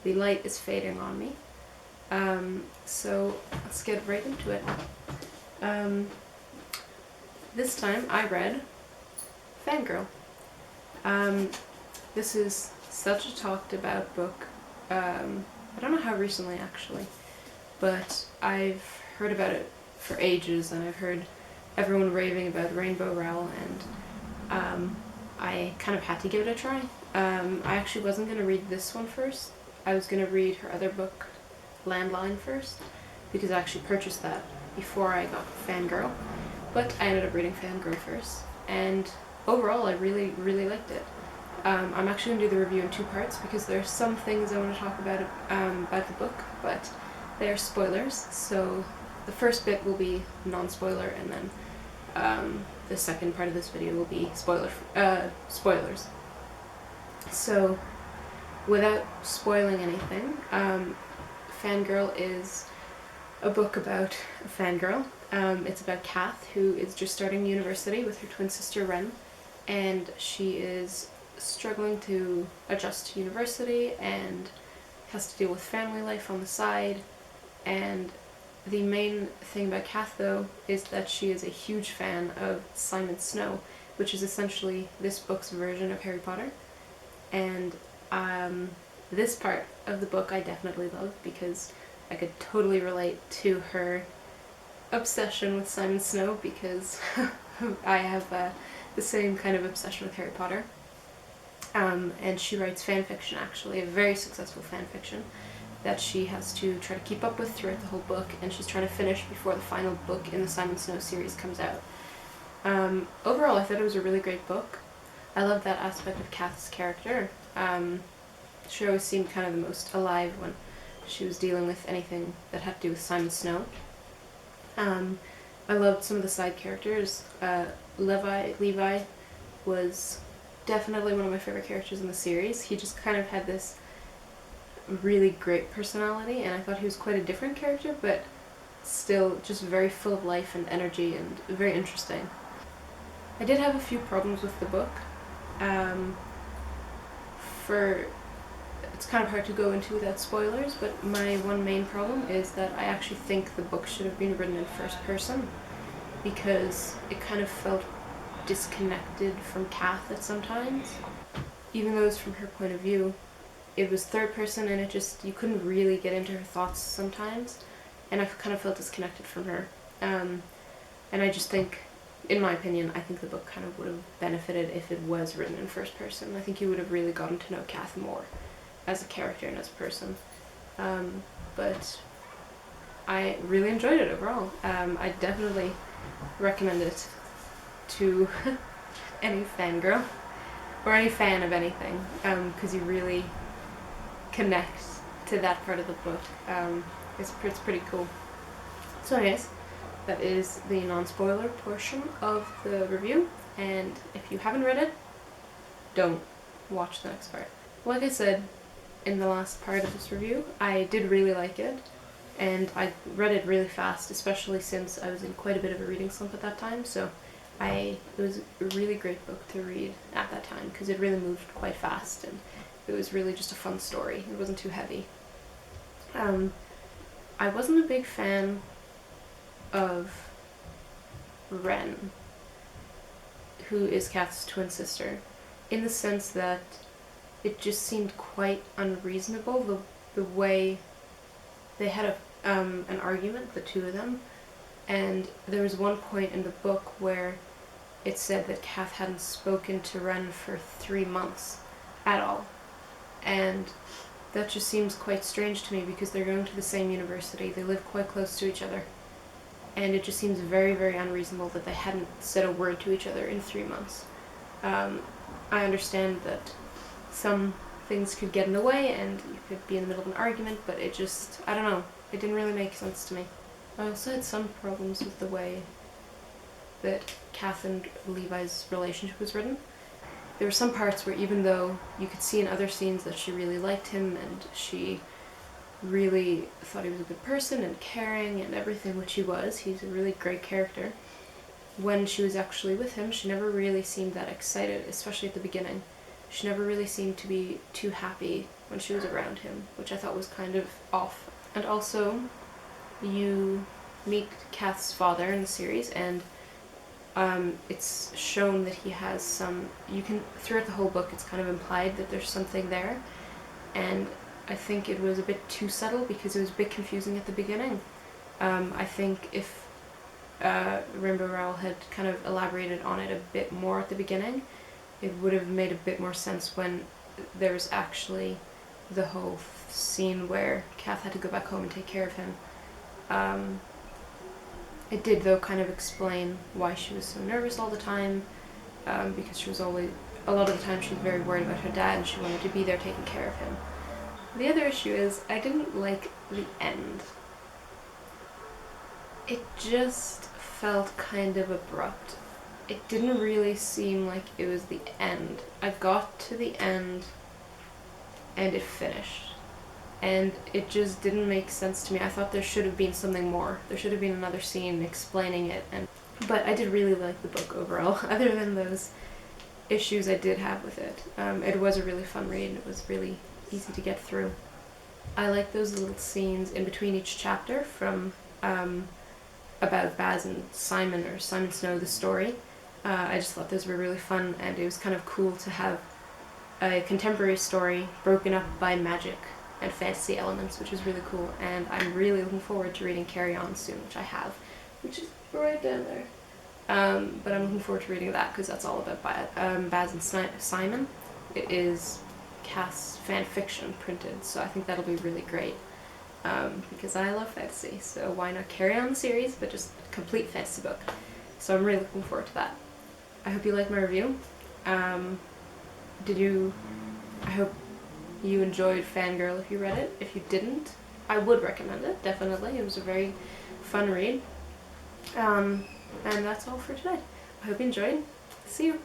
the light is fading on me. So let's get right into it. This time I read Fangirl. This is such a talked about book. I don't know how recently actually, but I've heard about it for ages, and I've heard everyone raving about Rainbow Rowell, and I kind of had to give it a try. I actually wasn't going to read this one first. I was going to read her other book, Landline, first, because I actually purchased that before I got Fangirl, but I ended up reading Fangirl first, and overall I really, really liked it. I'm actually going to do the review in two parts because there are some things I want to talk about the book, but they are spoilers, so the first bit will be non-spoiler, and then the second part of this video will be spoilers. So, without spoiling anything, Fangirl is a book about a fangirl. It's about Kath, who is just starting university with her twin sister Ren, and she is struggling to adjust to university and has to deal with family life on the side. And the main thing about Kath, though, is that she is a huge fan of Simon Snow, which is essentially this book's version of Harry Potter. And this part of the book I definitely love because I could totally relate to her obsession with Simon Snow, because I have the same kind of obsession with Harry Potter. And she writes fanfiction, actually, a very successful fanfiction that she has to try to keep up with throughout the whole book, and she's trying to finish before the final book in the Simon Snow series comes out. Overall, I thought it was a really great book. I love that aspect of Kath's character. She always seemed kind of the most alive when she was dealing with anything that had to do with Simon Snow. I loved some of the side characters. Levi was definitely one of my favorite characters in the series. He just kind of had this really great personality, and I thought he was quite a different character, but still just very full of life and energy and very interesting. I did have a few problems with the book. It's kind of hard to go into without spoilers, but my one main problem is that I actually think the book should have been written in first person, because it kind of felt disconnected from Kath at some times. Even though it's from her point of view, it was third person, and you couldn't really get into her thoughts sometimes, and I kind of felt disconnected from her. And I just think, in my opinion, I think the book kind of would have benefited if it was written in first person. I think you would have really gotten to know Kath more as a character and as a person. But I really enjoyed it overall. I definitely recommend it to any fangirl or any fan of anything, because you really connect to that part of the book. It's pretty cool. So anyways, that is the non-spoiler portion of the review, and if you haven't read it, don't watch the next part. Like I said in the last part of this review, I did really like it, and I read it really fast, especially since I was in quite a bit of a reading slump at that time, so it was a really great book to read at that time, because it really moved quite fast, and it was really just a fun story. It wasn't too heavy. I wasn't a big fan of Ren, who is Kath's twin sister, in the sense that it just seemed quite unreasonable, the way they had an argument, the two of them, and there was one point in the book where it said that Kath hadn't spoken to Ren for 3 months at all, and that just seems quite strange to me, because they're going to the same university, they live quite close to each other, and it just seems very, very unreasonable that they hadn't said a word to each other in 3 months. I understand that some things could get in the way and you could be in the middle of an argument, but it just, I don't know, it didn't really make sense to me. I also had some problems with the way that Kath and Levi's relationship was written. There were some parts where, even though you could see in other scenes that she really liked him and she really thought he was a good person and caring and everything, which he was, he's a really great character, when she was actually with him, she never really seemed that excited, especially at the beginning. she never really seemed to be too happy when she was around him, which I thought was kind of off. And also, you meet Kath's father in the series, and it's shown that he has some, throughout the whole book it's kind of implied that there's something there, and I think it was a bit too subtle because it was a bit confusing at the beginning. I think if Rainbow Rowell had kind of elaborated on it a bit more at the beginning, it would have made a bit more sense when there's actually the whole scene where Kath had to go back home and take care of him. It did, though, kind of explain why she was so nervous all the time, because she was always, a lot of the time she was very worried about her dad and she wanted to be there taking care of him. The other issue is, I didn't like the end. It just felt kind of abrupt. It didn't really seem like it was the end. I got to the end and it finished. And it just didn't make sense to me. I thought there should have been something more. There should have been another scene explaining it. But I did really like the book overall, other than those issues I did have with it. It was a really fun read, and it was really easy to get through. I like those little scenes in between each chapter from about Baz and Simon, or Simon Snow, the story. I just thought those were really fun, and it was kind of cool to have a contemporary story broken up by magic and fantasy elements, which is really cool, and I'm really looking forward to reading Carry On soon, which I have, which is right down there. But I'm looking forward to reading that because that's all about Baz and Simon. It is Cass fan fiction printed, so I think that'll be really great, because I love fantasy, so why not carry on the series, but just a complete fantasy book. So I'm really looking forward to that. I hope you liked my review. I hope you enjoyed Fangirl if you read it. If you didn't, I would recommend it, definitely. It was a very fun read. And that's all for today. I hope you enjoyed. See you!